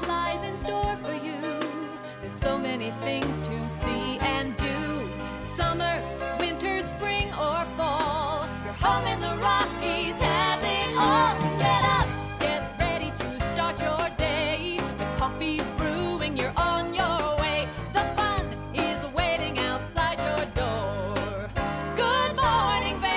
lies in store for you. There's so many things to see and do. Summer, winter, spring, or fall. Your home in the Rockies has it all. So get up, get ready to start your day. The coffee's brewing, you're on your way. The fun is waiting outside your door. Good morning, Vail.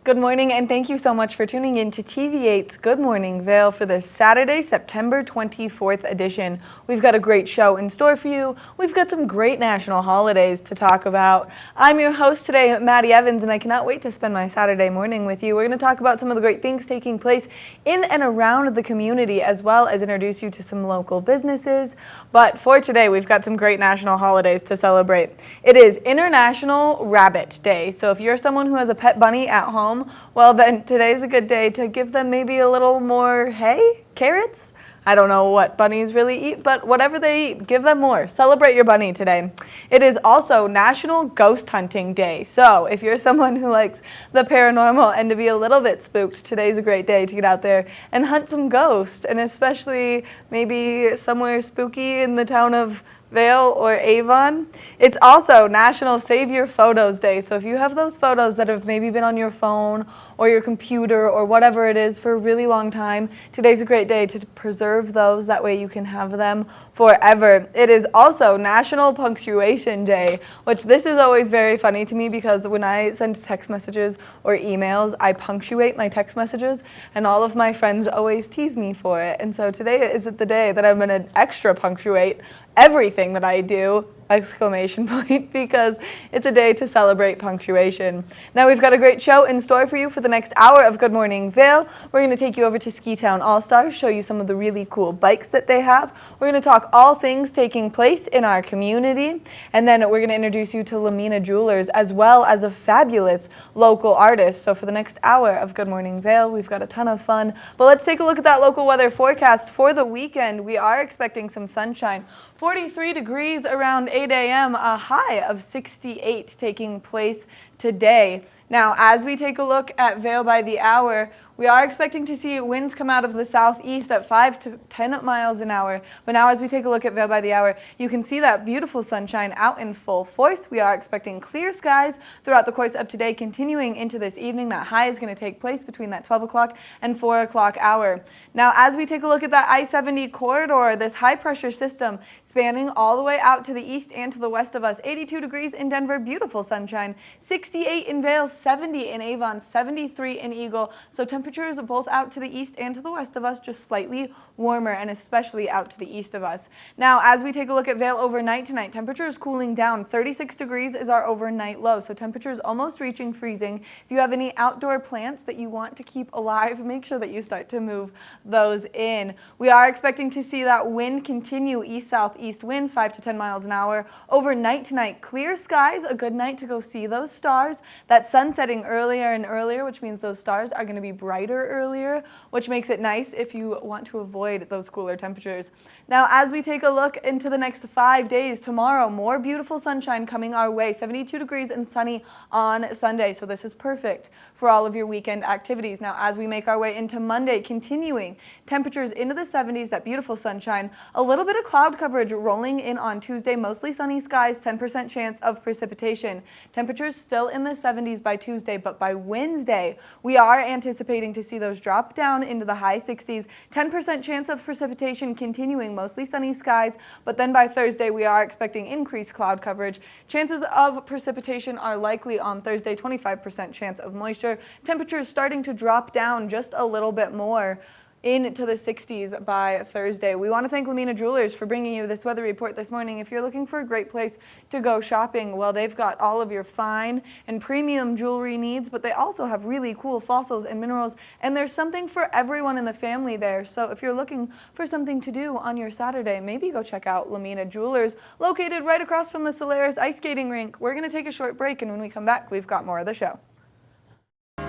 Good morning, and thank you so much for tuning in to TV8's Good Morning Vail for this Saturday, September 24th edition. We've got a great show in store for you. We've got some great national holidays to talk about. I'm your host today, Maddie Evans, and I cannot wait to spend my Saturday morning with you. We're going to talk about some of the great things taking place in and around the community, as well as introduce you to some local businesses. But for today, we've got some great national holidays to celebrate. It is International Rabbit Day, so if you're someone who has a pet bunny at home, well then today's a good day to give them maybe a little more hay, carrots. I don't know what bunnies really eat, but whatever they eat, give them more. Celebrate your bunny today. It is also National Ghost Hunting Day. So if you're someone who likes the paranormal and to be a little bit spooked, today's a great day to get out there and hunt some ghosts, and especially maybe somewhere spooky in the town of Vail or Avon. It's also National Save Your Photos Day. So if you have those photos that have maybe been on your phone or your computer or whatever it is for a really long time, today's a great day to preserve those. That way you can have them forever. It is also National Punctuation Day, which this is always very funny to me because when I send text messages or emails, I punctuate my text messages, and all of my friends always tease me for it. And so today is the day that I'm going to extra punctuate everything that I do, exclamation point, because it's a day to celebrate punctuation. Now we've got a great show in store for you for the next hour of Good Morning Vail. We're going to take you over to Ski Town All-Stars, show you some of the really cool bikes that they have. We're going to talk all things taking place in our community, and then we're going to introduce you to Lamina Jewelers, as well as a fabulous local artist. So for the next hour of Good Morning Vail, we've got a ton of fun. But let's take a look at that local weather forecast for the weekend. We are expecting some sunshine. 43 degrees around 8 a.m., a high of 68 taking place today. Now, as we take a look at Vail by the hour, we are expecting to see winds come out of the southeast at 5 to 10 miles an hour. But now as we take a look at Vail by the hour, you can see that beautiful sunshine out in full force. We are expecting clear skies throughout the course of today, continuing into this evening. That high is going to take place between that 12 o'clock and 4 o'clock hour. Now, as we take a look at that I-70 corridor, this high pressure system spanning all the way out to the east and to the west of us. 82 degrees in Denver, beautiful sunshine. 68 in Vail, 70 in Avon, 73 in Eagle. So temperatures both out to the east and to the west of us, just slightly warmer, and especially out to the east of us. Now, as we take a look at Vail overnight tonight, temperatures cooling down. 36 degrees is our overnight low, so temperatures almost reaching freezing. If you have any outdoor plants that you want to keep alive, make sure that you start to move those in. We are expecting to see that wind continue, east-southeast winds, 5 to 10 miles an hour. Overnight tonight, clear skies, a good night to go see those stars. That sun setting earlier and earlier, which means those stars are going to be brighter earlier, which makes it nice if you want to avoid those cooler temperatures. Now, as we take a look into the next 5 days, tomorrow, more beautiful sunshine coming our way, 72 degrees and sunny on Sunday. So this is perfect for all of your weekend activities. Now, as we make our way into Monday, continuing temperatures into the 70s, that beautiful sunshine, a little bit of cloud coverage rolling in on Tuesday, mostly sunny skies, 10% chance of precipitation. Temperatures still in the 70s by Tuesday, but by Wednesday, we are anticipating to see those drop down into the high 60s, 10% chance of precipitation continuing, mostly sunny skies, but then by Thursday, we are expecting increased cloud coverage. Chances of precipitation are likely on Thursday, 25% chance of moisture. Temperatures starting to drop down just a little bit more into the 60s by Thursday. We want to thank Lamina Jewelers for bringing you this weather report this morning. If you're looking for a great place to go shopping, well, they've got all of your fine and premium jewelry needs, but they also have really cool fossils and minerals, and there's something for everyone in the family there. So if you're looking for something to do on your Saturday, maybe go check out Lamina Jewelers, located right across from the Solaris ice skating rink. We're going to take a short break, and when we come back, we've got more of the show.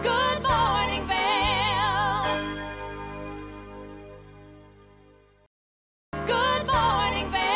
Good morning, Vail. Good morning, Vail.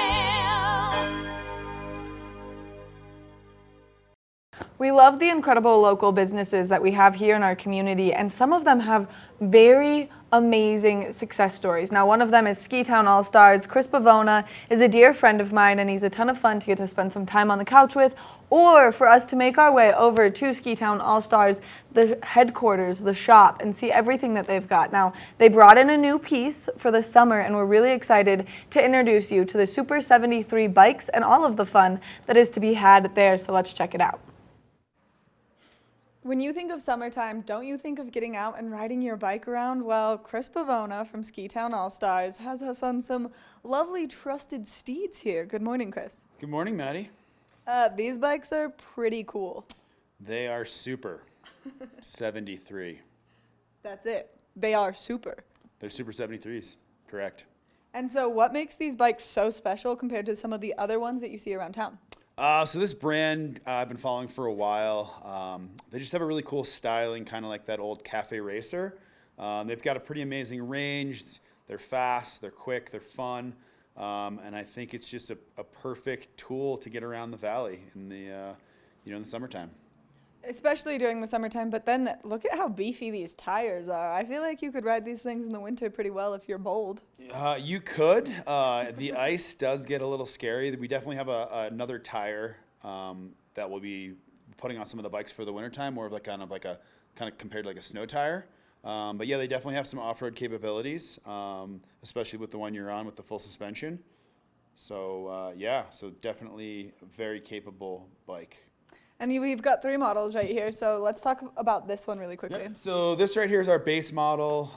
We love the incredible local businesses that we have here in our community, and some of them have very amazing success stories. Now, one of them is Ski Town All-Stars. Chris Bavona is a dear friend of mine, and he's a ton of fun to get to spend some time on the couch with, or for us to make our way over to Ski Town All-Stars, the headquarters, the shop, and see everything that they've got. Now, they brought in a new piece for the summer, and we're really excited to introduce you to the Super 73 bikes and all of the fun that is to be had there, so let's check it out. When you think of summertime, don't you think of getting out and riding your bike around? Well, Chris Bavona from Ski Town All-Stars has us on some lovely trusted steeds here. Good morning, Chris. Good morning, Maddie. These bikes are pretty cool. They are super 73. That's it. They are super. They're super 73s, correct. And so what makes these bikes so special compared to some of the other ones that you see around town? So this brand I've been following for a while. They just have a really cool styling, kind of like that old cafe racer. They've got a pretty amazing range. They're fast, they're quick, they're fun. And I think it's just a perfect tool to get around the valley in the, in the summertime. Especially during the summertime, but then look at how beefy these tires are. I feel like you could ride these things in the winter pretty well if you're bold. You could. The ice does get a little scary. We definitely have another tire that we'll be putting on some of the bikes for the wintertime, more of like kind of compared to like a snow tire. But yeah, they definitely have some off-road capabilities, especially with the one you're on with the full suspension. So so definitely a very capable bike. And we've got 3 models right here, so let's talk about this one really quickly. Yep. So this right here is our base model,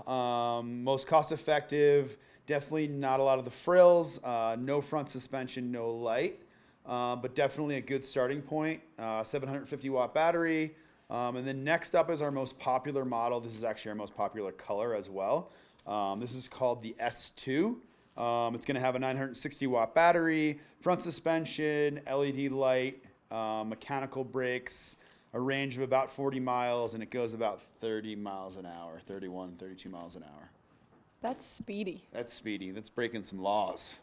most cost-effective, definitely not a lot of the frills, no front suspension, no light, but definitely a good starting point, 750-watt battery. And then next up is our most popular model. This is actually our most popular color as well. This is called the S2. It's going to have a 960-watt battery, front suspension, LED light, mechanical brakes, a range of about 40 miles, and it goes about 30 miles an hour, 31, 32 miles an hour. That's speedy. That's speedy. That's breaking some laws.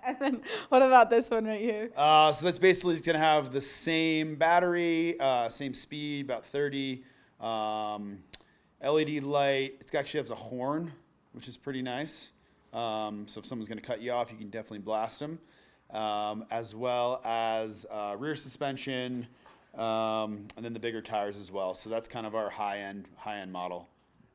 And then what about this one right here? So that's basically going to have the same battery, same speed, about 30, LED light. It actually has a horn, which is pretty nice. So if someone's going to cut you off, you can definitely blast them. As well as rear suspension, and then the bigger tires as well. So that's kind of our high-end model.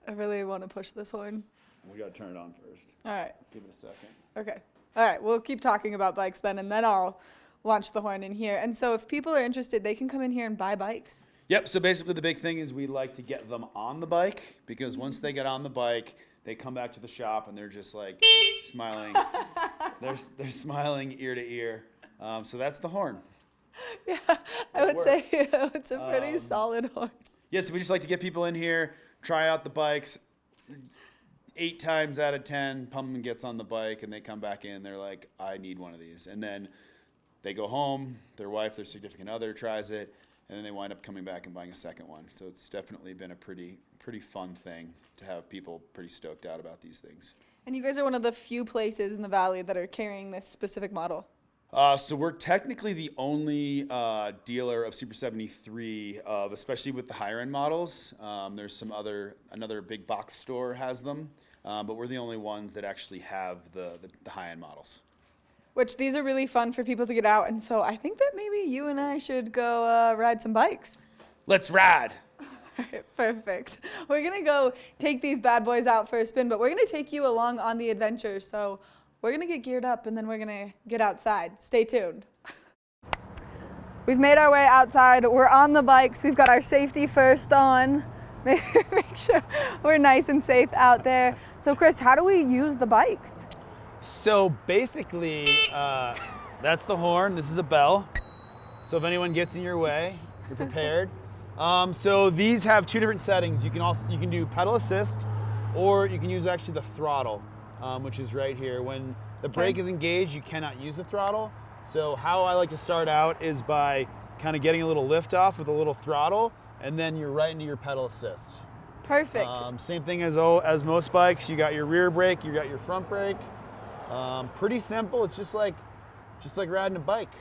I really want to push this horn. We got to turn it on first. All right. Give it a second. Okay. All right. We'll keep talking about bikes then, and then I'll launch the horn in here. And so if people are interested, they can come in here and buy bikes. Yep. So basically the big thing is we like to get them on the bike, because once they get on the bike, they come back to the shop and they're just like smiling. They're smiling ear to ear. So that's the horn. Yeah, I would say it's a pretty solid horn. Yeah, so we just like to get people in here, try out the bikes. 8 times out of 10, Pumpkin gets on the bike and they come back in. They're like, I need one of these. And then they go home, their wife, their significant other tries it, and then they wind up coming back and buying a second one. So it's definitely been a pretty fun thing to have people pretty stoked out about these things. And you guys are one of the few places in the valley that are carrying this specific model. So we're technically the only dealer of Super 73, especially with the higher end models. There's another big box store has them, but we're the only ones that actually have the high end models. Which these are really fun for people to get out, and so I think that maybe you and I should go ride some bikes. Let's ride. All right, perfect. We're gonna go take these bad boys out for a spin, but we're gonna take you along on the adventure. So we're gonna get geared up and then we're gonna get outside. Stay tuned. We've made our way outside. We're on the bikes. We've got our safety first on. Make sure we're nice and safe out there. So Chris, how do we use the bikes? So basically, that's the horn. This is a bell. So if anyone gets in your way, you're prepared. So these have 2 different settings. You can do pedal assist, or you can use actually the throttle, which is right here. When the brake is engaged, you cannot use the throttle. So how I like to start out is by kind of getting a little lift off with a little throttle, and then you're right into your pedal assist. Perfect. Same thing as most bikes. You got your rear brake, you got your front brake. Pretty simple. It's just like riding a bike.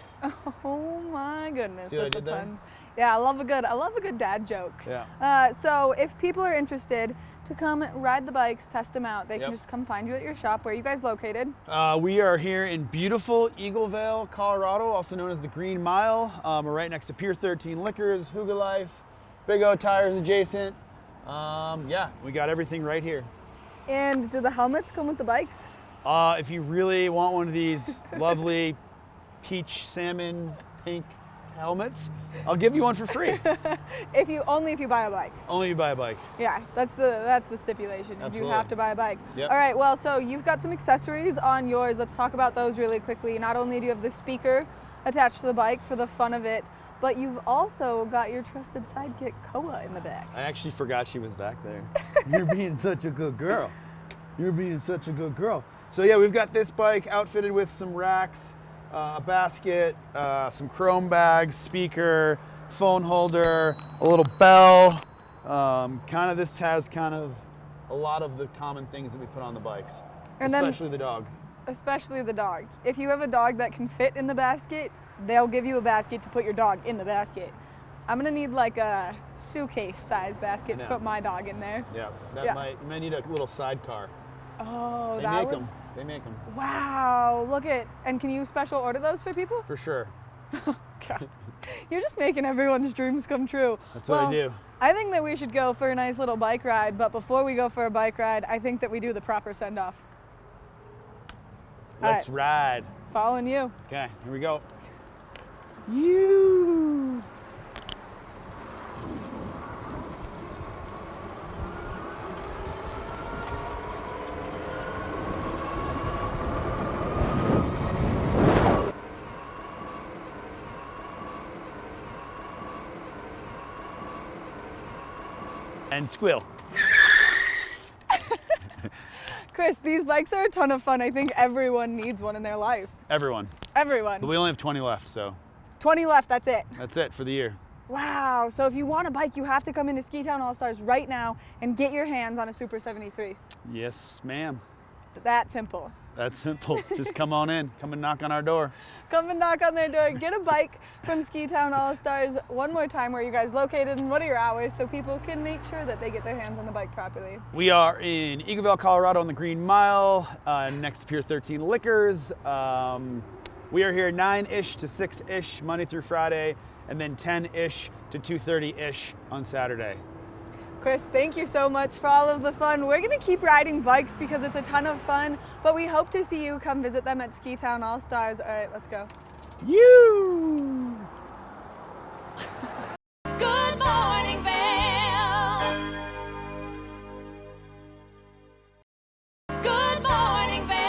Oh my goodness. See what I with the did there? puns. Yeah, I love a good dad joke. Yeah. So if people are interested to come ride the bikes, test them out, they can Yep. just come find you at your shop. Where are you guys located? We are here in beautiful Vail, Colorado, also known as the Green Mile. We're right next to Pier 13 Liquors, Huga Life, Big O Tires adjacent. Yeah, we got everything right here. And do the helmets come with the bikes? If you really want one of these lovely peach salmon pink helmets, I'll give you one for free. If you buy a bike. Only if you buy a bike. Yeah, that's the stipulation. If you Absolutely. have to buy a bike. Yep. All right, well, so you've got some accessories on yours. Let's talk about those really quickly. Not only do you have the speaker attached to the bike for the fun of it, but you've also got your trusted sidekick, Koa, in the back. I actually forgot she was back there. You're being such a good girl. You're being such a good girl. So yeah, we've got this bike outfitted with some racks, a basket, some chrome bags, speaker, phone holder, a little bell. This has kind of a lot of the common things that we put on the bikes, And then- especially the dog. Especially the dog. If you have a dog that can fit in the basket, they'll give you a basket to put your dog in the basket. I'm gonna need like a suitcase size basket to Yeah. put my dog in there. Yeah, you might need a little sidecar. Oh, They that make would... them. They make them Wow, look at, and can you special order those for people? for sure. God. You're just making everyone's dreams come true. That's what I do. I think that we should go for a nice little bike ride, but before we go for a bike ride, I think that we do the proper send-off. All Let's ride. Following you. Okay, here we go. You. And squeal. Chris, these bikes are a ton of fun. I think everyone needs one in their life. Everyone. Everyone. But we only have 20 left, so 20 left, that's it. that's it for the year. Wow, so if you want a bike, you have to come into Ski Town All-Stars right now and get your hands on a Super 73. Yes, ma'am. That simple. That's simple. Just come on in. Come and knock on our door. Come and knock on their door. Get a bike from Ski Town All-Stars. One more time, where are you guys located and what are your hours so people can make sure that they get their hands on the bike properly? We are in Vail, Colorado on the Green Mile, next to Pier 13 Liquors. We are here 9-ish to 6-ish Monday through Friday, and then 10-ish to 2:30-ish on Saturday. Chris, thank you so much for all of the fun. We're gonna keep riding bikes because it's a ton of fun, but we hope to see you come visit them at Ski Town All-Stars. All right, let's go. You! Good morning, Vail. Good morning, Vail.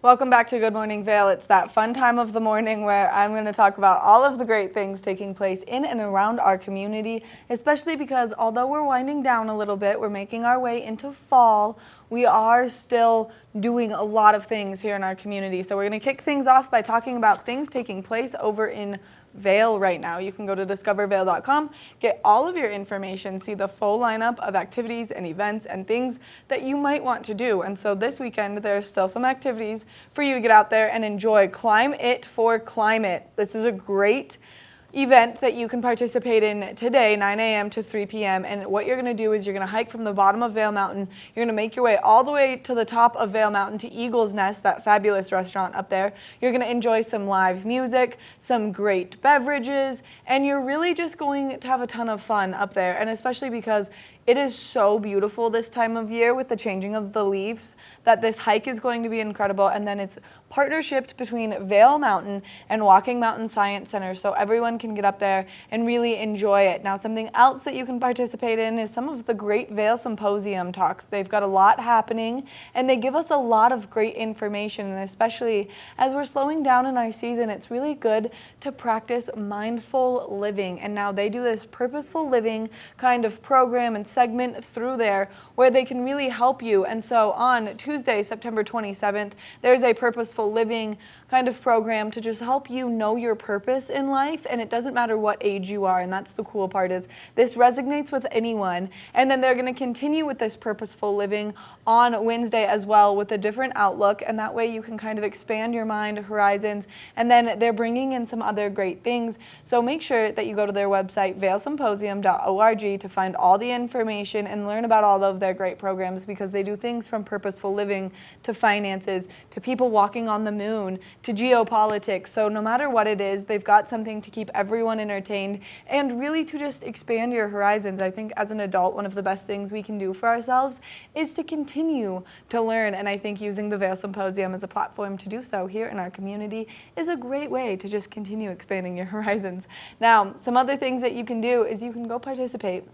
Welcome back to Good Morning Vail. It's that fun time of the morning where I'm going to talk about all of the great things taking place in and around our community, especially because although we're winding down a little bit, we're making our way into fall, we are still doing a lot of things here in our community. So we're going to kick things off by talking about things taking place over in Vail right now. You can go to discovervail.com, get all of your information, see the full lineup of activities and events and things that you might want to do. And so this weekend, there's still some activities for you to get out there and enjoy. Climb It for Climate. This is a great event that you can participate in today, 9 a.m. to 3 p.m. And what you're going to do is you're going to hike from the bottom of Vail Mountain. You're going to make your way all the way to the top of Vail Mountain to Eagle's Nest, that fabulous restaurant up there. You're going to enjoy some live music, some great beverages, and you're really just going to have a ton of fun up there. And especially because it is so beautiful this time of year with the changing of the leaves that this hike is going to be incredible. And then it's partnership between Vail Mountain and Walking Mountain Science Center, so everyone can get up there and really enjoy it. Now, something else that you can participate in is some of the great Vail Symposium talks. They've got a lot happening and they give us a lot of great information, and especially as we're slowing down in our season, it's really good to practice mindful living. And now they do this purposeful living kind of program and segment through there where they can really help you. And so on Tuesday, September 27th, there's a purposeful living kind of program to just help you know your purpose in life, and it doesn't matter what age you are, and that's the cool part is this resonates with anyone. And then they're going to continue with this purposeful living on Wednesday as well with a different outlook, and that way you can kind of expand your mind horizons. And then they're bringing in some other great things, so make sure that you go to their website vailsymposium.org to find all the information and learn about all of their great programs, because they do things from purposeful living to finances to people walking on the moon to geopolitics. So no matter what it is, they've got something to keep everyone entertained and really to just expand your horizons. I think as an adult, one of the best things we can do for ourselves is to continue to learn, and I think using the Vail Symposium as a platform to do so here in our community is a great way to just continue expanding your horizons. Now, some other things that you can do is you can go participate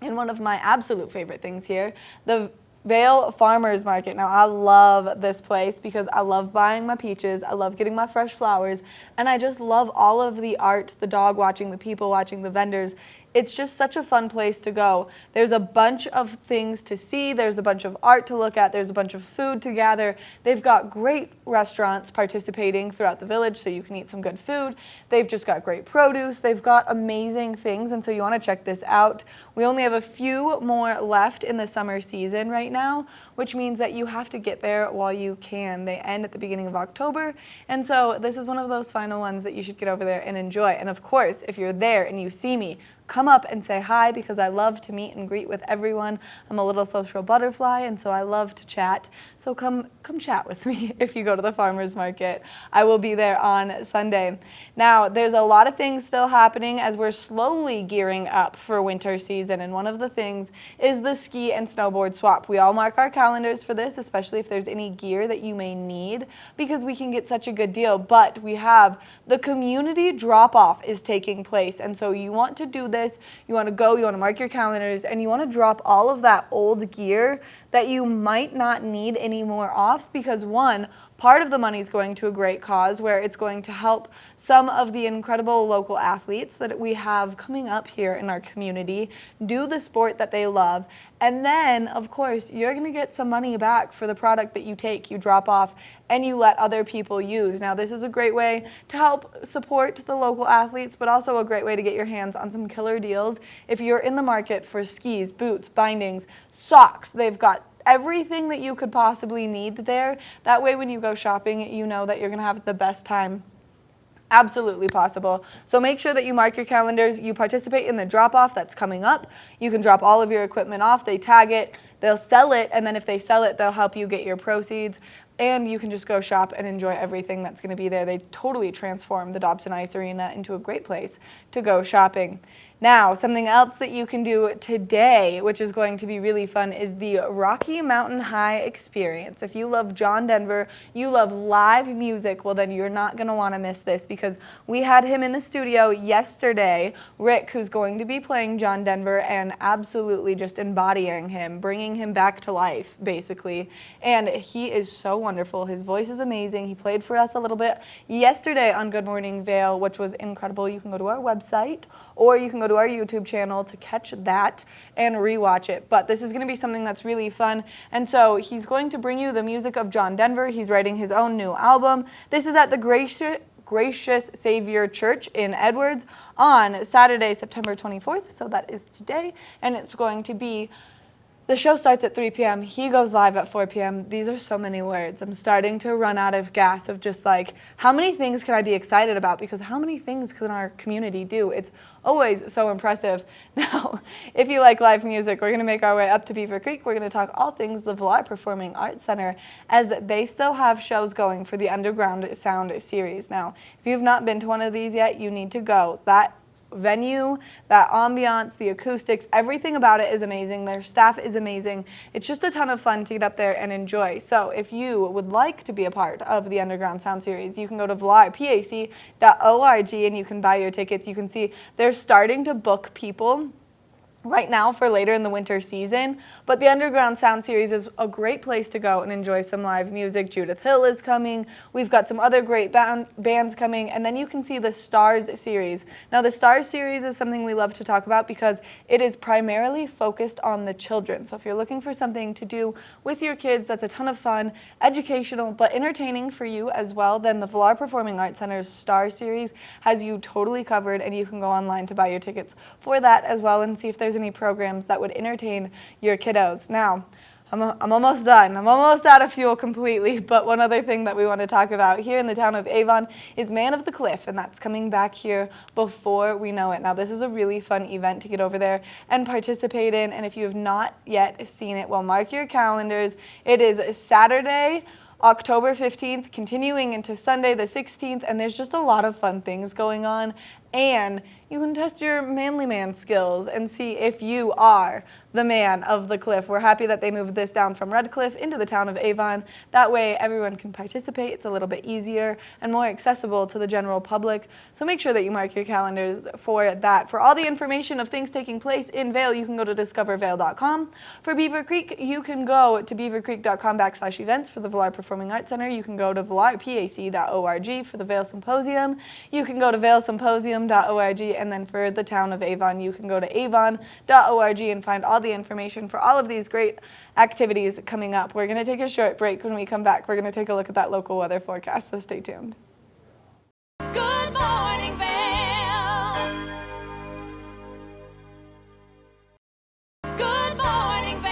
in one of my absolute favorite things here, the Vail Farmers Market. Now, I love this place because I love buying my peaches, I love getting my fresh flowers, and I just love all of the art, the dog watching, the people watching, the vendors. It's just such a fun place to go. There's a bunch of things to see. There's a bunch of art to look at. There's a bunch of food to gather. They've got great restaurants participating throughout the village so you can eat some good food. They've just got great produce. They've got amazing things, and so you want to check this out. We only have a few more left in the summer season right now, which means that you have to get there while you can. They end at the beginning of October, and so this is one of those final ones that you should get over there and enjoy. And of course, if you're there and you see me, come up and say hi, because I love to meet and greet with everyone. I'm a little social butterfly, and so I love to chat. So come chat with me if you go to the farmers market. I will be there on Sunday. Now, there's a lot of things still happening as we're slowly gearing up for winter season, and one of the things is the ski and snowboard swap. We all mark our calendars for this, especially if there's any gear that you may need, because we can get such a good deal. But we have the community drop-off is taking place, and so you want to do this, you want to go, you want to mark your calendars, and you want to drop all of that old gear that you might not need anymore off, because one, part of the money is going to a great cause where it's going to help some of the incredible local athletes that we have coming up here in our community do the sport that they love. And then, of course, you're going to get some money back for the product that you take, you drop off, and you let other people use. Now, this is a great way to help support the local athletes, but also a great way to get your hands on some killer deals. If you're in the market for skis, boots, bindings, socks, they've got everything that you could possibly need there. That way, when you go shopping, you know that you're going to have the best time absolutely possible. So make sure that you mark your calendars. You participate in the drop-off that's coming up. You can drop all of your equipment off. They tag it, they'll sell it, and then if they sell it, they'll help you get your proceeds. And you can just go shop and enjoy everything that's going to be there. They totally transform the Dobson Ice Arena into a great place to go shopping. Now, something else that you can do today, which is going to be really fun, is the Rocky Mountain High experience. If you love John Denver, you love live music, well then you're not going to want to miss this, because we had him in the studio yesterday, Rick, who's going to be playing John Denver and absolutely just embodying him, bringing him back to life, basically. And he is so wonderful. His voice is amazing. He played for us a little bit yesterday on Good Morning Vail, which was incredible. You can go to our website, or you can go to our YouTube channel to catch that and rewatch it. But this is going to be something that's really fun. And so he's going to bring you the music of John Denver. He's writing his own new album. This is at the Gracious Savior Church in Edwards on Saturday, September 24th. So that is today. And it's going to be, the show starts at 3 p.m. He goes live at 4 p.m. These are so many words. I'm starting to run out of gas of just like, how many things can I be excited about? Because how many things can our community do? It's always so impressive. Now, if you like live music, we're going to make our way up to Beaver Creek. We're going to talk all things the Vail Performing Arts Center, as they still have shows going for the Underground Sound series. Now, if you've not been to one of these yet, you need to go. That venue, that ambiance, the acoustics, everything about it is amazing. Their staff is amazing. It's just a ton of fun to get up there and enjoy. So if you would like to be a part of the Underground Sound Series, you can go to pac.org and you can buy your tickets. You can see they're starting to book people right now for later in the winter season, but the Underground Sound Series is a great place to go and enjoy some live music. Judith Hill is coming. We've got some other great bands coming, and then you can see the Stars Series. Now, the Stars Series is something we love to talk about because it is primarily focused on the children. So if you're looking for something to do with your kids that's a ton of fun, educational, but entertaining for you as well, then the Vail Performing Arts Center's Stars Series has you totally covered, and you can go online to buy your tickets for that as well and see if there's any programs that would entertain your kiddos. Now, I'm almost done. I'm almost out of fuel completely, but one other thing that we want to talk about here in the town of Avon is Man of the Cliff, and that's coming back here before we know it. Now, this is a really fun event to get over there and participate in, and if you have not yet seen it, well, mark your calendars. It is Saturday, October 15th, continuing into Sunday the 16th, and there's just a lot of fun things going on, and you can test your manly man skills and see if you are the man of the cliff. We're happy that they moved this down from Red Cliff into the town of Avon. That way everyone can participate. It's a little bit easier and more accessible to the general public. So make sure that you mark your calendars for that. For all the information of things taking place in Vail, you can go to discovervail.com. For Beaver Creek, you can go to beavercreek.com/events for the Vail Performing Arts Center. You can go to vailpac.org for the Vail Symposium. You can go to vailsymposium.org, and then for the town of Avon, you can go to avon.org and find all the information for all of these great activities coming up. We're going to take a short break. When we come back, we're going to take a look at that local weather forecast, so stay tuned. Good morning, Vail. Good morning, Vail.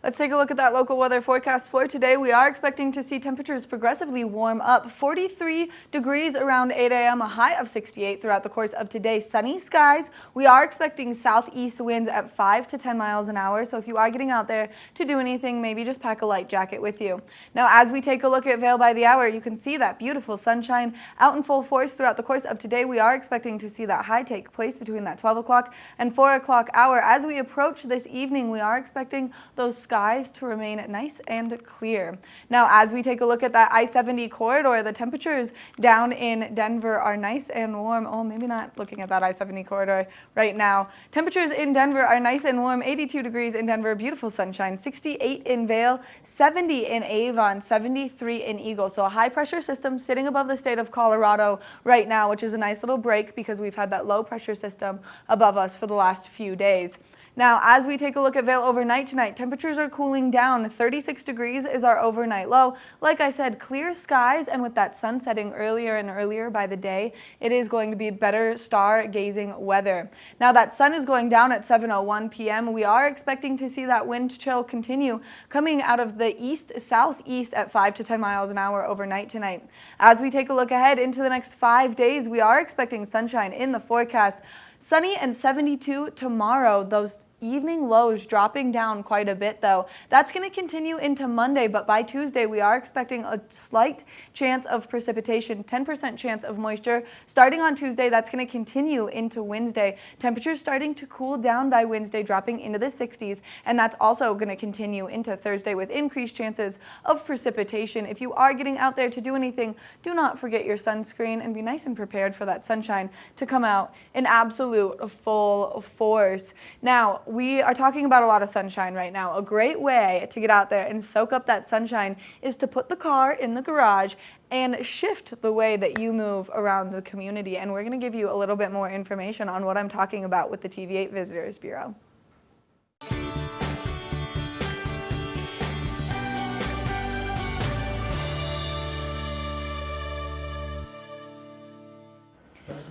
Let's take a look at that local weather forecast for today. We are expecting to see temperatures progressively warm up. 43 degrees around 8 a.m., a high of 68 throughout the course of today. Sunny skies. We are expecting southeast winds at 5 to 10 miles an hour. So if you are getting out there to do anything, maybe just pack a light jacket with you. Now, as we take a look at Vail by the hour, you can see that beautiful sunshine out in full force throughout the course of today. We are expecting to see that high take place between that 12 o'clock and 4 o'clock hour. As we approach this evening, we are expecting those skies to remain nice and clear. Now, as we take a look at that I-70 corridor, the temperatures down in Denver are nice and warm. Oh, maybe not looking at that I-70 corridor right now. Temperatures in Denver are nice and warm. 82 degrees in Denver, beautiful sunshine. 68 in Vail, 70 in Avon, 73 in Eagle. So a high pressure system sitting above the state of Colorado right now, which is a nice little break because we've had that low pressure system above us for the last few days. Now, as we take a look at Vail overnight tonight, temperatures are cooling down. 36 degrees is our overnight low. Like I said, clear skies, and with that sun setting earlier and earlier by the day, it is going to be better stargazing weather. Now, that sun is going down at 7:01 p.m. We are expecting to see that wind chill continue coming out of the east-southeast at 5 to 10 miles an hour overnight tonight. As we take a look ahead into the next 5 days, we are expecting sunshine in the forecast. Sunny and 72 tomorrow. Those evening lows dropping down quite a bit though. That's going to continue into Monday, but by Tuesday we are expecting a slight chance of precipitation, 10% chance of moisture. Starting on Tuesday, that's going to continue into Wednesday. Temperatures starting to cool down by Wednesday, dropping into the 60s, and that's also going to continue into Thursday with increased chances of precipitation. If you are getting out there to do anything, do not forget your sunscreen and be nice and prepared for that sunshine to come out in absolute full force. Now, we are talking about a lot of sunshine right now. A great way to get out there and soak up that sunshine is to put the car in the garage and shift the way that you move around the community. And we're going to give you a little bit more information on what I'm talking about with the TV8 Visitors Bureau.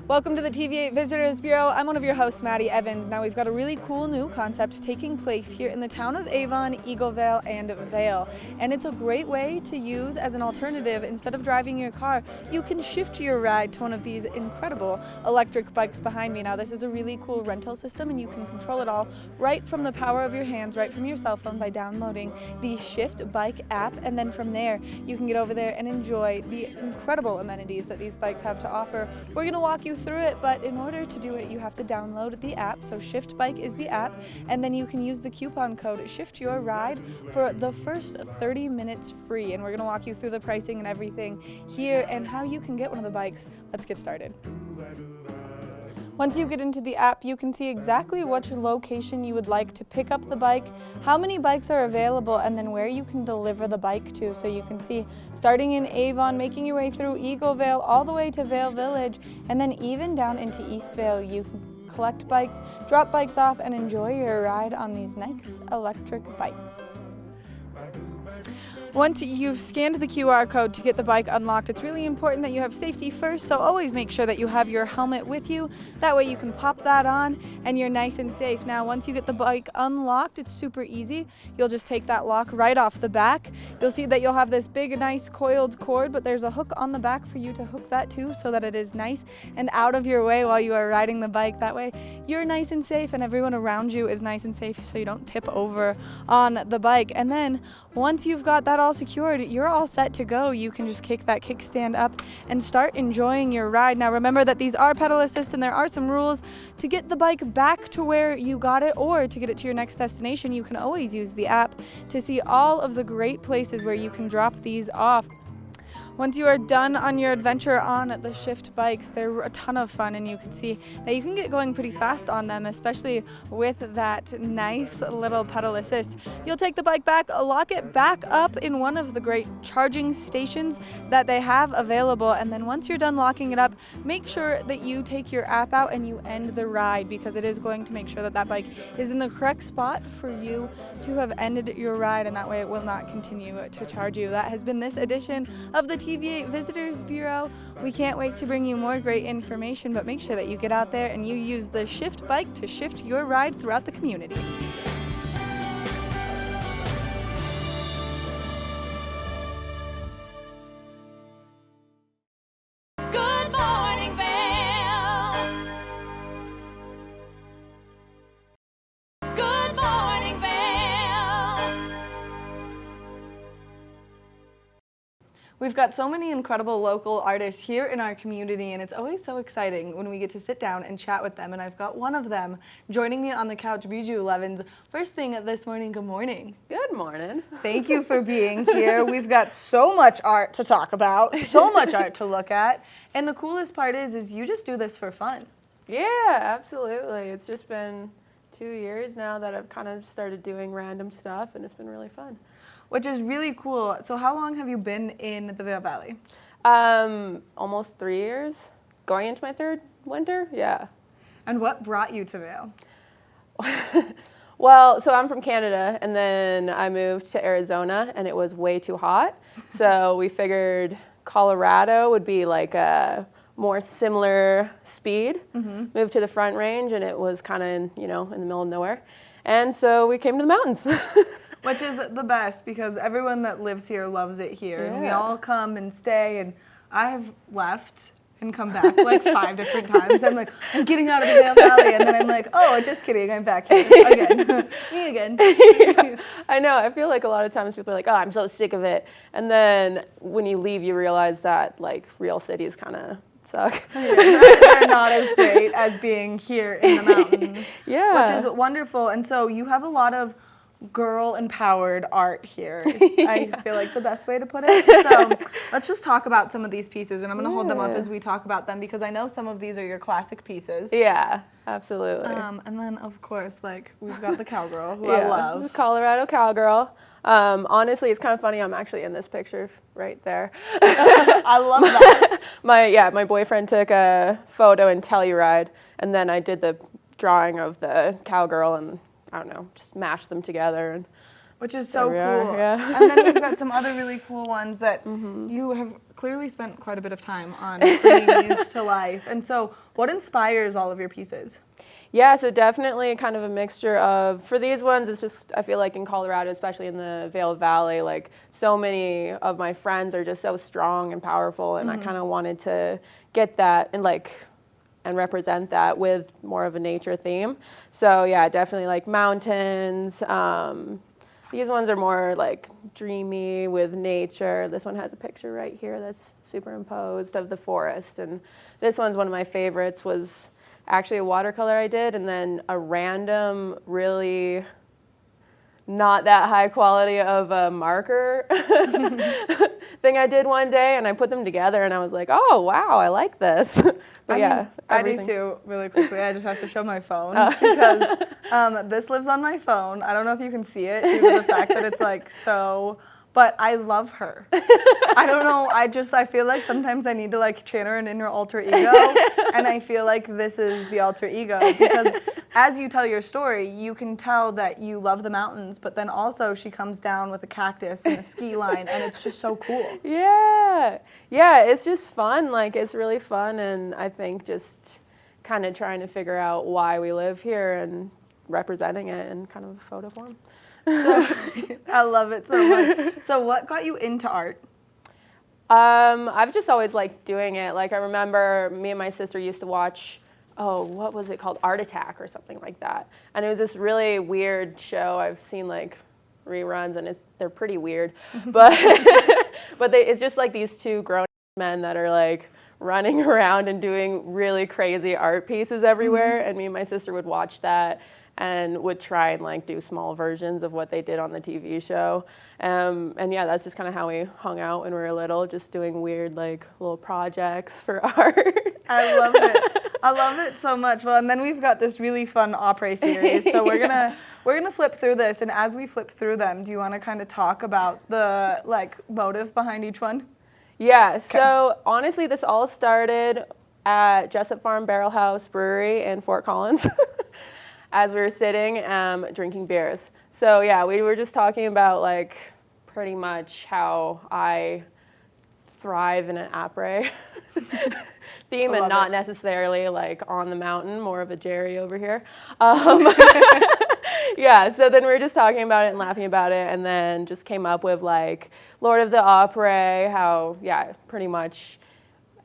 Welcome to the TV8 Visitors Bureau. I'm one of your hosts, Maddie Evans. Now we've got a really cool new concept taking place here in the town of Avon, Eagleville, and Vail. And it's a great way to use as an alternative. Instead of driving your car, you can shift your ride to one of these incredible electric bikes behind me. Now this is a really cool rental system, and you can control it all right from the power of your hands, right from your cell phone by downloading the Shift Bike app. And then from there, you can get over there and enjoy the incredible amenities that these bikes have to offer. We're going to walk you through it, but in order to do it, you have to download the app. So Shift Bike is the app, and then you can use the coupon code Shift Your Ride for the first 30 minutes free. And we're going to walk you through the pricing and everything here and how you can get one of the bikes. Let's get started. Once you get into the app, you can see exactly which location you would like to pick up the bike, how many bikes are available, and then where you can deliver the bike to. So you can see starting in Avon, making your way through Eagle Vale, all the way to Vail Village, and then even down into East Vail. You can collect bikes, drop bikes off, and enjoy your ride on these nice electric bikes. Once you've scanned the QR code to get the bike unlocked, it's really important that you have safety first, so always make sure that you have your helmet with you. That way you can pop that on and you're nice and safe. Now, once you get the bike unlocked, it's super easy. You'll just take that lock right off the back. You'll see that you'll have this big, nice coiled cord, but there's a hook on the back for you to hook that to so that it is nice and out of your way while you are riding the bike. That way you're nice and safe and everyone around you is nice and safe so you don't tip over on the bike. And then once you've got that all secured, you're all set to go. You can just kick that kickstand up and start enjoying your ride. Now remember that these are pedal assist and there are some rules. To get the bike back to where you got it or to get it to your next destination, you can always use the app to see all of the great places where you can drop these off. Once you are done on your adventure on the Shift bikes, they're a ton of fun and you can see that you can get going pretty fast on them, especially with that nice little pedal assist. You'll take the bike back, lock it back up in one of the great charging stations that they have available, and then once you're done locking it up, make sure that you take your app out and you end the ride, because it is going to make sure that that bike is in the correct spot for you to have ended your ride, and that way it will not continue to charge you. That has been this edition of the TV8 Visitors Bureau. We can't wait to bring you more great information, but make sure that you get out there and you use the Shift bike to shift your ride throughout the community. Good morning, Vail. Good morning, Vail. We've got so many incredible local artists here in our community, and it's always so exciting when we get to sit down and chat with them. And I've got one of them joining me on the couch, Bijou Levins. First thing this morning, good morning. Good morning. Thank you for being here. We've got so much art to talk about, so much art to look at. And the coolest part is you just do this for fun. Yeah, absolutely. It's just been 2 years now that I've kind of started doing random stuff, and it's been really fun. Which is really cool. So how long have you been in the Vail Valley? Almost 3 years. Going into my third winter, yeah. And what brought you to Vail? Well, so I'm from Canada, and then I moved to Arizona, and it was way too hot. So we figured Colorado would be like a more similar speed. Moved to the Front Range, and it was kind of, in the middle of nowhere. And so we came to the mountains. Which is the best, because everyone that lives here loves it here. And we Yeah. all come and stay, and I have left and come back like 5 different times. I'm like, I'm getting out of the Vail Valley, and then I'm like, oh, just kidding, I'm back here again. Me again. Yeah, I know. I feel like a lot of times people are like, oh, I'm so sick of it. And then when you leave, you realize that like real cities kind of suck. They're not as great as being here in the mountains. Yeah. Which is wonderful. And so you have a lot of girl-empowered art here, is I feel like the best way to put it. So let's just talk about some of these pieces, and I'm going to hold them up as we talk about them, because I know some of these are your classic pieces. Yeah, absolutely. And then, of course, like, we've got the Cowgirl, who I love. The Colorado Cowgirl. Honestly, it's kind of funny. I'm actually in this picture right there. I love that. My boyfriend took a photo in Telluride, and then I did the drawing of the Cowgirl, and I don't know, just mashed them together. And which is so cool. Yeah. And then we've got some other really cool ones that you have clearly spent quite a bit of time on bringing these to life. And so what inspires all of your pieces? Yeah, so definitely kind of a mixture of, for these ones, it's just, I feel like in Colorado, especially in the Vail Valley, like so many of my friends are just so strong and powerful, and I kind of wanted to get that and represent that with more of a nature theme. So yeah, definitely like mountains. These ones are more like dreamy with nature. This one has a picture right here that's superimposed of the forest. And this one's one of my favorites, was actually a watercolor I did, and then a random, really not that high quality of a marker thing I did one day, and I put them together, and I was like, oh, wow, I like this. But I do too, really quickly. I just have to show my phone because this lives on my phone. I don't know if you can see it due to the fact that it's like so, but I love her. I don't know, I feel like sometimes I need to like channel an inner alter ego, and I feel like this is the alter ego because as you tell your story, you can tell that you love the mountains, but then also she comes down with a cactus and a ski line, and it's just so cool. Yeah, it's just fun. Like, it's really fun, and I think just kind of trying to figure out why we live here and representing it in kind of a photo form. I love it so much. So what got you into art? I've just always liked doing it. Like, I remember me and my sister used to watch, what was it called? Art Attack or something like that. And it was this really weird show. I've seen like reruns, and they're pretty weird. But it's just like these two grown men that are like running around and doing really crazy art pieces everywhere. And me and my sister would watch that and would try and like do small versions of what they did on the TV show. And yeah, that's just kind of how we hung out when we were little, just doing weird like little projects for art. I love it. I love it so much. Well, and then we've got this really fun opera series. So we're gonna flip through this, and as we flip through them, do you want to kind of talk about the like motive behind each one? Yeah. So honestly, this all started at Jessup Farm Barrel House Brewery in Fort Collins. As we were sitting drinking beers. So yeah, we were just talking about like pretty much how I thrive in an après theme and not necessarily like on the mountain, more of a Jerry over here. Yeah, so then we were just talking about it and laughing about it, and then just came up with like Lord of the Opera, how, yeah, pretty much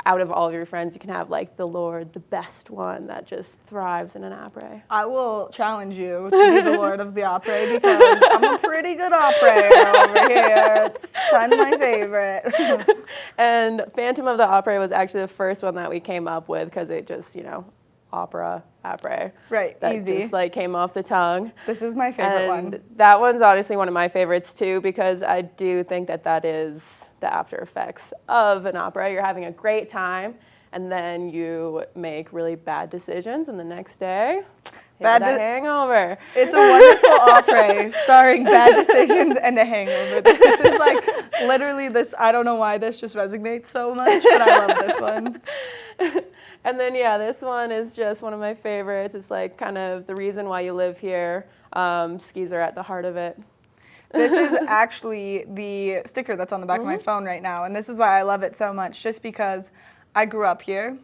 out of all of your friends, you can have like the Lord, the best one that just thrives in an opera. I will challenge you to be the Lord of the Opera because I'm a pretty good opera over here. It's kind of my favorite. And Phantom of the Opera was actually the first one that we came up with because it just, opera. Right, that easy. just like came off the tongue. This is my favorite one. That one's honestly one of my favorites too, because I do think that is the after effects of an opera. You're having a great time, and then you make really bad decisions, and the next day, that hangover. It's a wonderful opera starring bad decisions and a hangover. This is like literally this. I don't know why this just resonates so much, but I love this one. And then, yeah, this one is just one of my favorites. It's like kind of the reason why you live here. Skis are at the heart of it. This is actually the sticker that's on the back of my phone right now. And this is why I love it so much, just because I grew up here.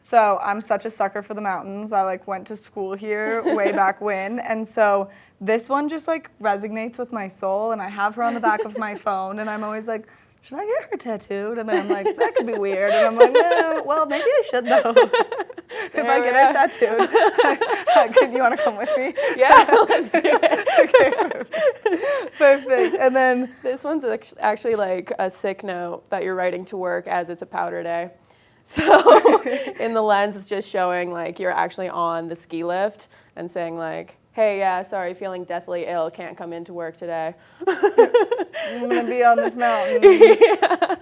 So I'm such a sucker for the mountains. I like went to school here way back when. And so this one just like resonates with my soul. And I have her on the back of my phone. And I'm always like, should I get her tattooed? And then I'm like, that could be weird. And I'm like, no, well, maybe I should though. If I get her tattooed, you want to come with me? Yeah, let's do it. Okay, perfect. And then this one's actually like a sick note that you're writing to work as it's a powder day. So in the lens, it's just showing like you're actually on the ski lift and saying like, hey, yeah, sorry, feeling deathly ill, can't come into work today. I'm going to be on this mountain. Yeah.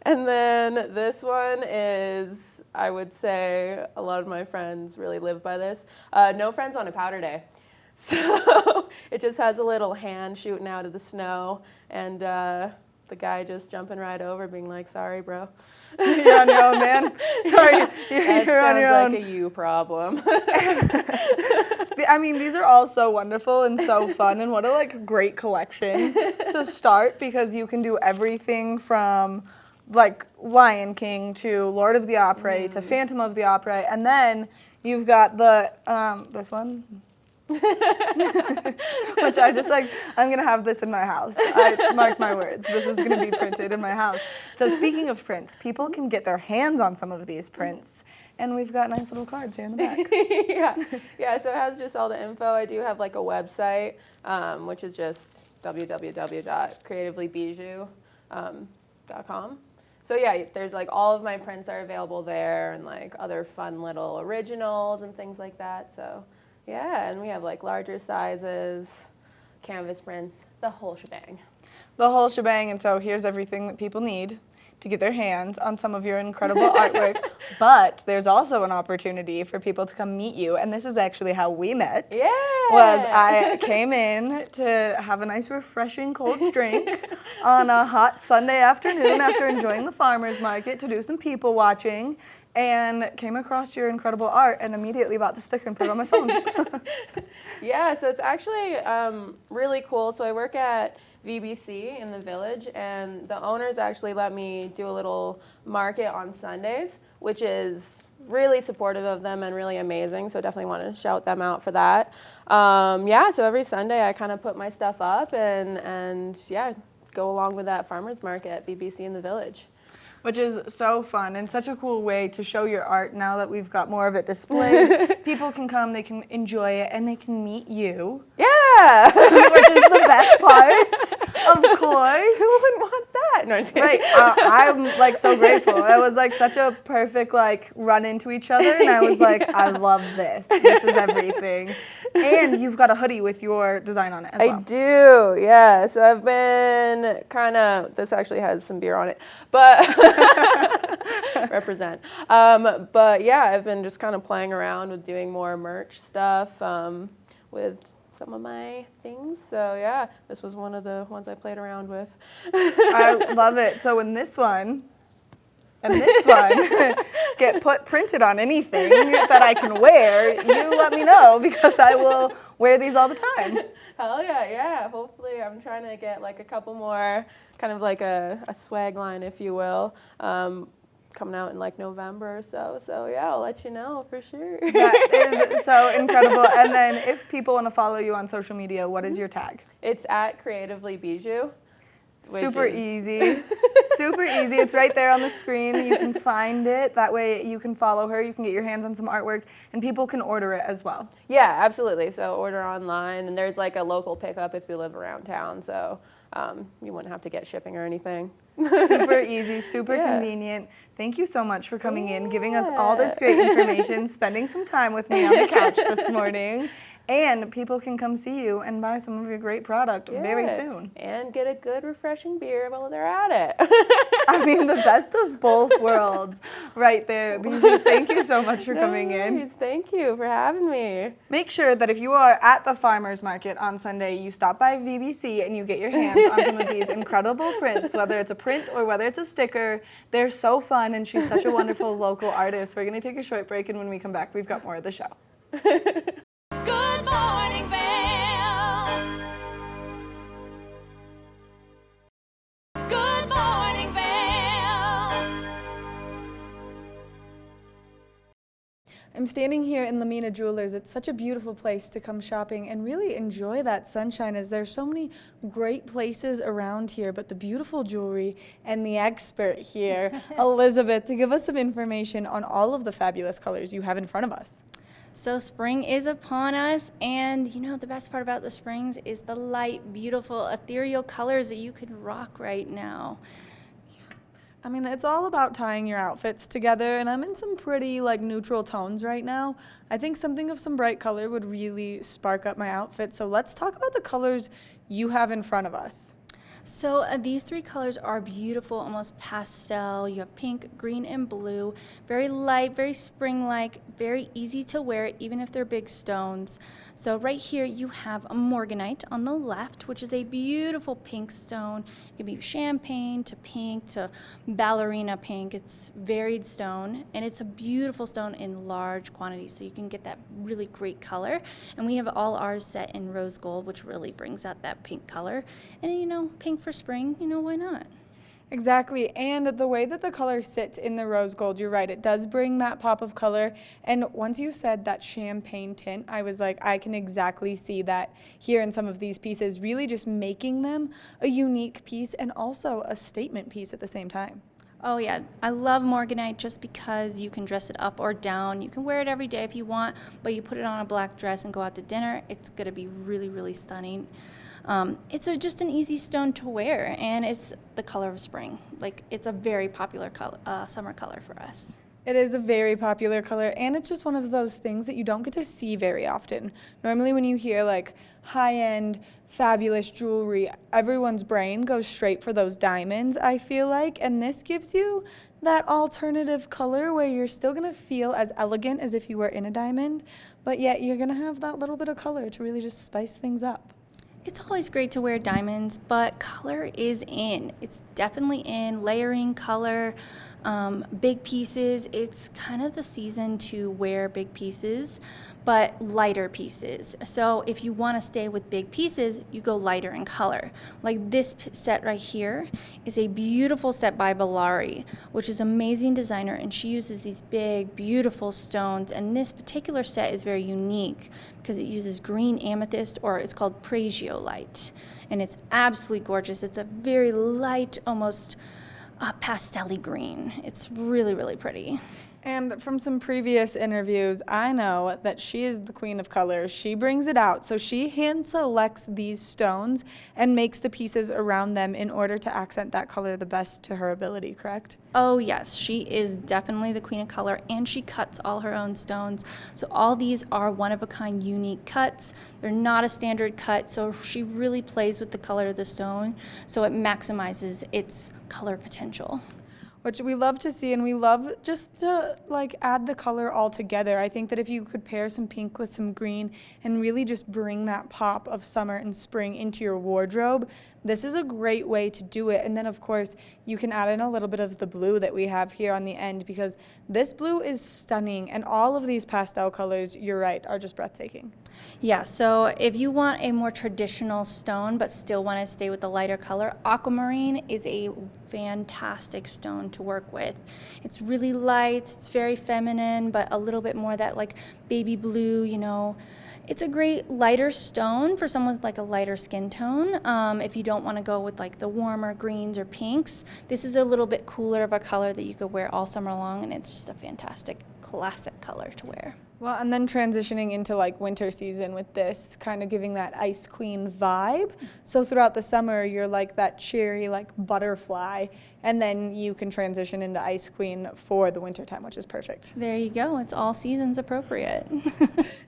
And then this one is, I would say, a lot of my friends really live by this. No friends on a powder day. So it just has a little hand shooting out of the snow, and the guy just jumping right over, being like, sorry, bro. You're on your own, man. Sorry, you're on your own. Like a you problem. I mean, these are all so wonderful and so fun, and what a like great collection to start, because you can do everything from like Lion King to Lord of the Opera to Phantom of the Opera, and then you've got the this one. Which I just like, I'm gonna have this in my house. I mark my words, this is gonna be printed in my house. So speaking of prints, people can get their hands on some of these prints, and we've got nice little cards here in the back. Yeah, so it has just all the info. I do have like a website, which is just www.creativelybijou.com. So yeah, there's like all of my prints are available there, and like other fun little originals and things like that. So yeah, and we have like larger sizes, canvas prints, the whole shebang. The whole shebang, and so here's everything that people need to get their hands on some of your incredible artwork. But there's also an opportunity for people to come meet you, and this is actually how we met. Yeah. Was I came in to have a nice refreshing cold drink on a hot Sunday afternoon after enjoying the farmer's market to do some people watching, and came across your incredible art and immediately bought the sticker and put it on my phone. Yeah, so it's actually really cool. So I work at VBC in the village, and the owners actually let me do a little market on Sundays, which is really supportive of them and really amazing. So definitely want to shout them out for that. Yeah, so every Sunday I kind of put my stuff up and yeah, go along with that farmer's market at VBC in the village. Which is so fun and such a cool way to show your art now that we've got more of it displayed. People can come, they can enjoy it, and they can meet you. Yeah! Which is the best part, of course. Who wouldn't want that? No, I'm just kidding. Right, I'm like so grateful. It was like such a perfect like run into each other, and I was like, I love this. This is everything. And you've got a hoodie with your design on it as well. I do, yeah. So I've been kind of, this actually has some beer on it, but represent. But yeah, I've been just kind of playing around with doing more merch stuff with some of my things. So yeah, this was one of the ones I played around with. I love it. So in this one, and this one get printed on anything that I can wear, you let me know because I will wear these all the time. Hell yeah, yeah. Hopefully I'm trying to get like a couple more, kind of like a swag line, if you will, coming out in like November or so. So yeah, I'll let you know for sure. That is so incredible. And then if people want to follow you on social media, what is your tag? It's at Creatively Bijou. Super easy. Super easy. It's right there on the screen. You can find it. That way you can follow her. You can get your hands on some artwork, and people can order it as well. Yeah, absolutely. So order online, and there's like a local pickup if you live around town. So you wouldn't have to get shipping or anything. Super easy, super convenient. Thank you so much for coming in, giving us all this great information, spending some time with me on the couch this morning. And people can come see you and buy some of your great product very soon. And get a good, refreshing beer while they're at it. I mean, the best of both worlds right there. Bijou, thank you so much for coming in. Thank you for having me. Make sure that if you are at the farmer's market on Sunday, you stop by VBC and you get your hands on some of these incredible prints, whether it's a print or whether it's a sticker. They're so fun, and she's such a wonderful local artist. We're going to take a short break, and when we come back, we've got more of the show. Good morning, Vail. Good morning, Vail. I'm standing here in Lamina Jewelers. It's such a beautiful place to come shopping and really enjoy that sunshine, as there's so many great places around here, but the beautiful jewelry and the expert here, Elizabeth, to give us some information on all of the fabulous colors you have in front of us. So spring is upon us, and you know the best part about the springs is the light, beautiful, ethereal colors that you could rock right now. I mean, it's all about tying your outfits together, and I'm in some pretty like neutral tones right now. I think something of some bright color would really spark up my outfit. So let's talk about the colors you have in front of us. So these three colors are beautiful, almost pastel. You have pink, green, and blue. Very light, very spring-like, very easy to wear, even if they're big stones. So right here you have a morganite on the left, which is a beautiful pink stone. It can be champagne to pink to ballerina pink. It's varied stone, and it's a beautiful stone in large quantities, so you can get that really great color. And we have all ours set in rose gold, which really brings out that pink color. And you know, pink for spring, you know, why not? Exactly, and the way that the color sits in the rose gold, you're right, it does bring that pop of color. And once you said that champagne tint, I was like, I can exactly see that here in some of these pieces, really just making them a unique piece and also a statement piece at the same time. Oh yeah, I love morganite just because you can dress it up or down. You can wear it every day if you want, but you put it on a black dress and go out to dinner, it's gonna be really, really stunning. It's just an easy stone to wear, and it's the color of spring. Like, it's a very popular color, summer color for us. It is a very popular color, and it's just one of those things that you don't get to see very often. Normally when you hear like high-end, fabulous jewelry, everyone's brain goes straight for those diamonds, I feel like, and this gives you that alternative color where you're still gonna feel as elegant as if you were in a diamond, but yet you're gonna have that little bit of color to really just spice things up. It's always great to wear diamonds, but color is in. It's definitely in. Layering color, big pieces. It's kind of the season to wear big pieces, but lighter pieces. So if you want to stay with big pieces, you go lighter in color. Like this set right here is a beautiful set by Valari, which is an amazing designer, and she uses these big, beautiful stones. And this particular set is very unique because it uses green amethyst, or it's called Pragiolite, and it's absolutely gorgeous. It's a very light, almost pastel-y green. It's really, really pretty. And from some previous interviews, I know that she is the queen of colors. She brings it out. So she hand selects these stones and makes the pieces around them in order to accent that color the best to her ability, correct? Oh yes, she is definitely the queen of color, and she cuts all her own stones. So all these are one-of-a-kind unique cuts. They're not a standard cut, so she really plays with the color of the stone, so it maximizes its color potential. Which we love to see, and we love just to like add the color all together. I think that if you could pair some pink with some green and really just bring that pop of summer and spring into your wardrobe, this is a great way to do it. And then of course you can add in a little bit of the blue that we have here on the end, because this blue is stunning, and all of these pastel colors, you're right, are just breathtaking. Yeah, so if you want a more traditional stone but still want to stay with the lighter color, aquamarine is a fantastic stone to work with. It's really light, it's very feminine, but a little bit more that like baby blue, you know. It's a great lighter stone for someone with like a lighter skin tone. If you don't want to go with like the warmer greens or pinks, this is a little bit cooler of a color that you could wear all summer long, and it's just a fantastic classic color to wear. Well, and then transitioning into like winter season with this, kind of giving that ice queen vibe. So throughout the summer, you're like that cherry, like butterfly, and then you can transition into ice queen for the winter time, which is perfect. There you go. It's all seasons appropriate.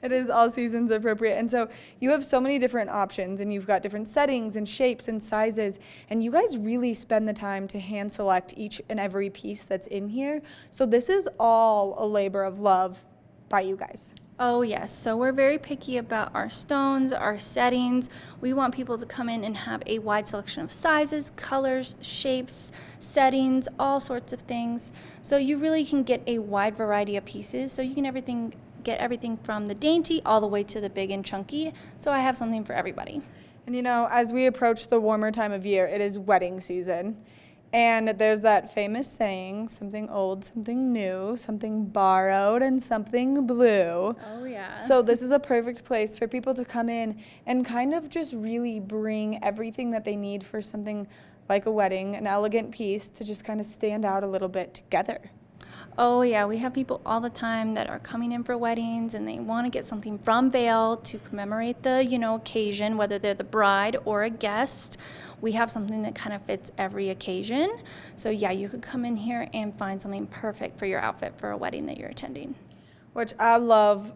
It is all seasons appropriate. And so you have so many different options, and you've got different settings and shapes and sizes, and you guys really spend the time to hand select each and every piece that's in here. So this is all a labor of love by you guys. Oh yes, so we're very picky about our stones, our settings. We want people to come in and have a wide selection of sizes, colors, shapes, settings, all sorts of things. So you really can get a wide variety of pieces. So you can get everything from the dainty all the way to the big and chunky. So I have something for everybody. And you know, as we approach the warmer time of year, it is wedding season. And there's that famous saying, something old, something new, something borrowed, and something blue. Oh yeah. So this is a perfect place for people to come in and kind of just really bring everything that they need for something like a wedding, an elegant piece to just kind of stand out a little bit together. Oh yeah, we have people all the time that are coming in for weddings, and they want to get something from Vail to commemorate the, occasion, whether they're the bride or a guest. We have something that kind of fits every occasion. So yeah, you could come in here and find something perfect for your outfit for a wedding that you're attending. Which I love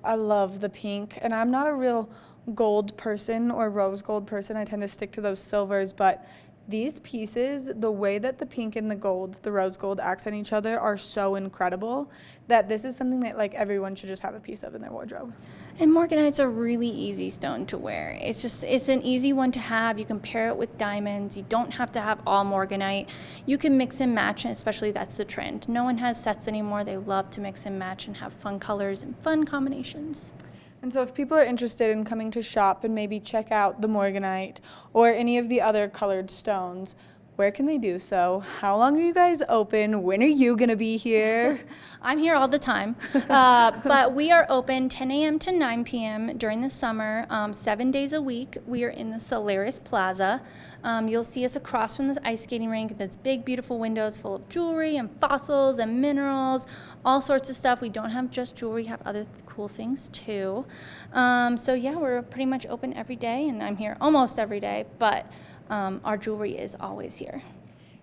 the pink, and I'm not a real gold person or rose gold person. I tend to stick to those silvers, but these pieces, the way that the pink and the gold, the rose gold accent each other are so incredible that this is something that like everyone should just have a piece of in their wardrobe. And morganite's a really easy stone to wear. It's an easy one to have. You can pair it with diamonds. You don't have to have all morganite. You can mix and match, and especially that's the trend. No one has sets anymore. They love to mix and match and have fun colors and fun combinations. And so if people are interested in coming to shop and maybe check out the morganite or any of the other colored stones, where can they do so? How long are you guys open? When are you going to be here? I'm here all the time, but we are open 10 a.m. to 9 p.m. during the summer, 7 days a week. We are in the Solaris Plaza. You'll see us across from this ice skating rink. There's big, beautiful windows full of jewelry and fossils and minerals, all sorts of stuff. We don't have just jewelry, we have other cool things too. So yeah, we're pretty much open every day, and I'm here almost every day, but our jewelry is always here.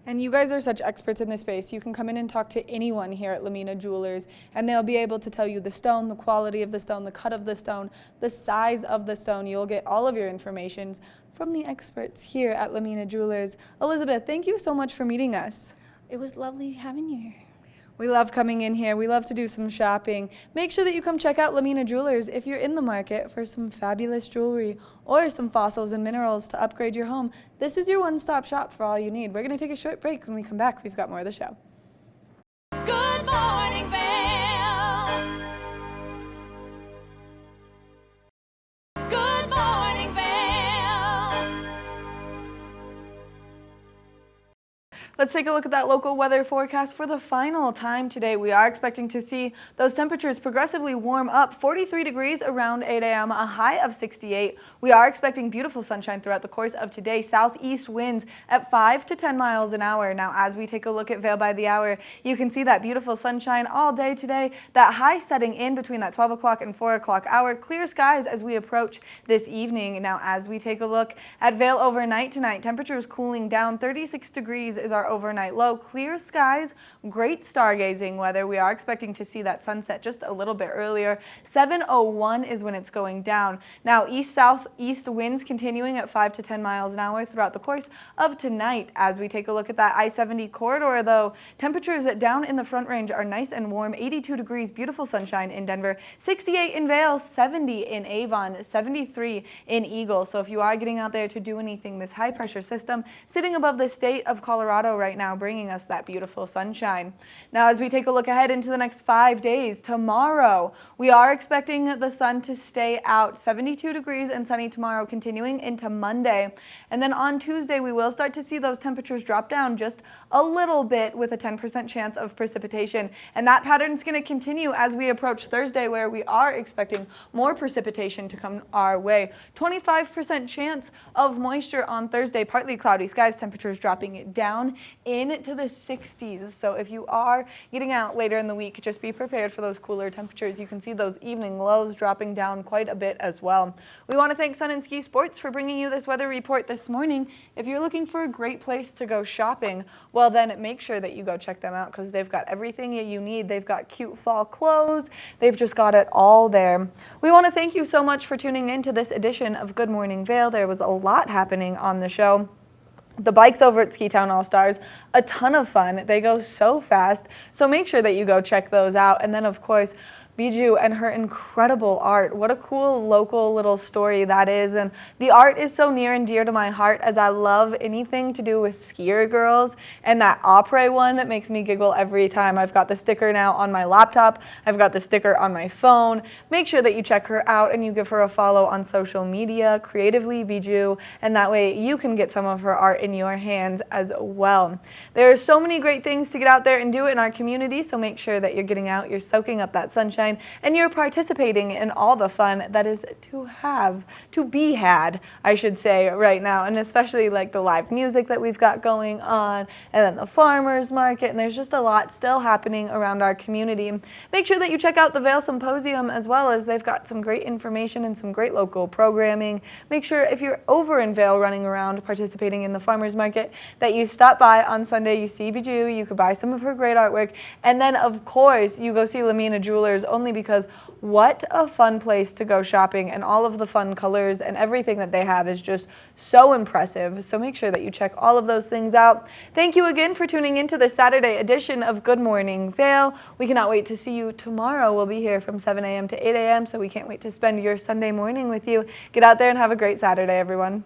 And you guys are such experts in this space. You can come in and talk to anyone here at Lamina Jewelers, and they'll be able to tell you the stone, the quality of the stone, the cut of the stone, the size of the stone. You'll get all of your information from the experts here at Lamina Jewelers. Elizabeth, thank you so much for meeting us. It was lovely having you here. We love coming in here. We love to do some shopping. Make sure that you come check out Lamina Jewelers if you're in the market for some fabulous jewelry or some fossils and minerals to upgrade your home. This is your one-stop shop for all you need. We're going to take a short break. When we come back, we've got more of the show. Good morning, Vail. Good morning, Vail. Let's take a look at that local weather forecast for the final time today. We are expecting to see those temperatures progressively warm up. 43 degrees around 8 a.m., a high of 68. We are expecting beautiful sunshine throughout the course of today. Southeast winds at 5 to 10 miles an hour. Now, as we take a look at Vail by the hour, you can see that beautiful sunshine all day today. That high setting in between that 12 o'clock and 4 o'clock hour. Clear skies as we approach this evening. Now, as we take a look at Vail overnight tonight, temperatures cooling down. 36 degrees is our overnight low. Clear skies, great stargazing weather. We are expecting to see that sunset just a little bit earlier. 7:01 is when it's going down. Now, east-southeast winds continuing at 5 to 10 miles an hour throughout the course of tonight. As we take a look at that I-70 corridor, though, temperatures down in the Front Range are nice and warm. 82 degrees, beautiful sunshine in Denver. 68 in Vail, 70 in Avon, 73 in Eagle. So if you are getting out there to do anything, this high-pressure system sitting above the state of Colorado right now, bringing us that beautiful sunshine. Now, as we take a look ahead into the next 5 days, tomorrow we are expecting the sun to stay out. 72 degrees and sunny tomorrow, continuing into Monday. And then on Tuesday, we will start to see those temperatures drop down just a little bit with a 10% chance of precipitation. And that pattern is going to continue as we approach Thursday, where we are expecting more precipitation to come our way. 25% chance of moisture on Thursday, partly cloudy skies, temperatures dropping down into the 60s. So if you are getting out later in the week, just be prepared for those cooler temperatures. You can see those evening lows dropping down quite a bit as well. We want to thank Sun and Ski Sports for bringing you this weather report this morning. If you're looking for a great place to go shopping, well then make sure that you go check them out because they've got everything you need. They've got cute fall clothes. They've just got it all there. We want to thank you so much for tuning in to this edition of Good Morning Vail. There was a lot happening on the show. The bikes over at Ski Town All-Stars, a ton of fun. They go so fast, so make sure that you go check those out. And then, of course, Bijou and her incredible art. What a cool local little story that is. And the art is so near and dear to my heart as I love anything to do with skier girls. And that après one makes me giggle every time. I've got the sticker now on my laptop. I've got the sticker on my phone. Make sure that you check her out and you give her a follow on social media, Creatively Bijou, and that way you can get some of her art in your hands as well. There are so many great things to get out there and do in our community, so make sure that you're getting out, you're soaking up that sunshine, and you're participating in all the fun that is to be had, I should say, right now, and especially like the live music that we've got going on, and then the farmers market, and there's just a lot still happening around our community. Make sure that you check out the Vail Symposium as well, as they've got some great information and some great local programming. Make sure if you're over in Vail running around participating in the farmers market that you stop by on Sunday, you see Bijou, you could buy some of her great artwork, and then of course you go see Lamina Jewelers, only because what a fun place to go shopping, and all of the fun colors and everything that they have is just so impressive. So make sure that you check all of those things out. Thank you again for tuning into the Saturday edition of Good Morning Vail. We cannot wait to see you tomorrow. We'll be here from 7 a.m. to 8 a.m. so we can't wait to spend your Sunday morning with you. Get out there and have a great Saturday, everyone.